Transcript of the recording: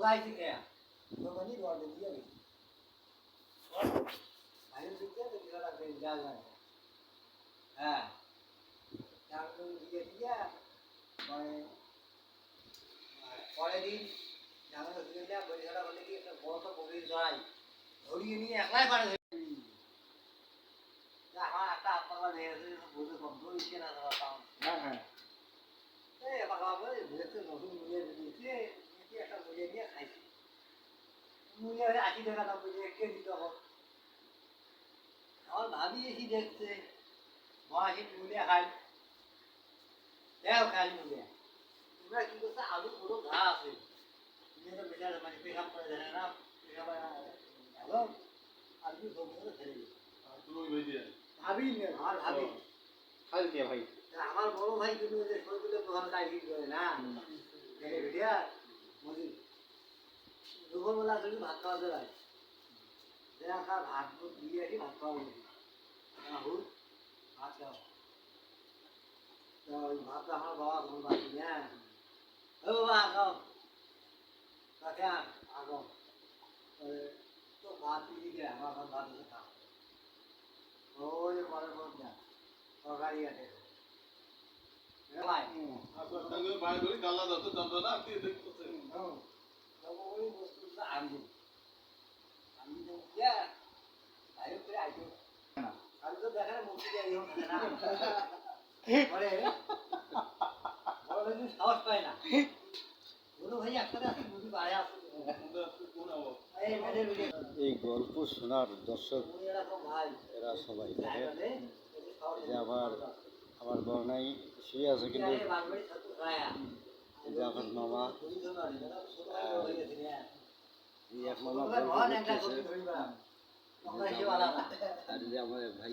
Mulai sih ya. Memang ini dua dia nih. Ayo juga dari orang berjalan. Ah, yang dia পরের দিন জামাই হুজুরটা বরিশালা বলে কি একটা বড় বগির জড়াই ধরিয়ে নিয়ে একলাই পারে আমার একটা আপনার বুঝে কম ধরিয়েছে না হ্যাঁ হ্যাঁ এই বাবা বলে ভেতরে নতুন মুড়িয়ে দিয়েছে একটা মুড়িয়ে নিয়ে খাইছি মুড়িয়ে 80 টাকা দাম বুঝে কে দিতে হবে আমার ভাবি এসে দেখছে মহাশি মুড়িয়ে খাই দেও খাই মুড়িয়ে তোমরা কি করছে আলু পুরো ঘা আছে তুমি তো বেচারা মানে পেশাব করে দেয় না পেশাব হ্যালো আলু সবগুলো ছেড়ে দিই ভাবি না আমার ভাবি খাই দিয়ে ভাই আমার বড় ভাই কিন্তু যে সবগুলো প্রধান কাজ করে না ভিডিয়া মজি দুপুরবেলা যদি ভাত খাওয়া যায় দেখা ভাত দিয়ে আসি ভাত খাওয়া রাহুল ভাত খাও ভাতটা আমার বাবা ঘুম পাচ্ছি হ্যাঁ ও বাবা খাও কাকা আগো তো ভাত দিয়ে আমার ভাত দিয়ে খাও ওই পরের পর যা তরকারি আছে ভাই আপনার সঙ্গে ভাই ধরে গাল্লা দাও তো জানতো না আপনি দেখতেছেন ওই বস্তুটা আমি তো ইয়া আয়ো করে আইতো আমি তো দেখার মুক্তি দেই না পরে বড় ভাই সাহস পায় না বড় ভাই একটা আছে বুঝি পায় আছে এই গল্প শোনার দর্শক এরা সবাই দেখে যে আমার বর্ণাই শুয়ে আছে কিন্তু যে আমার মামা এক মামা আর যে আমার ভাই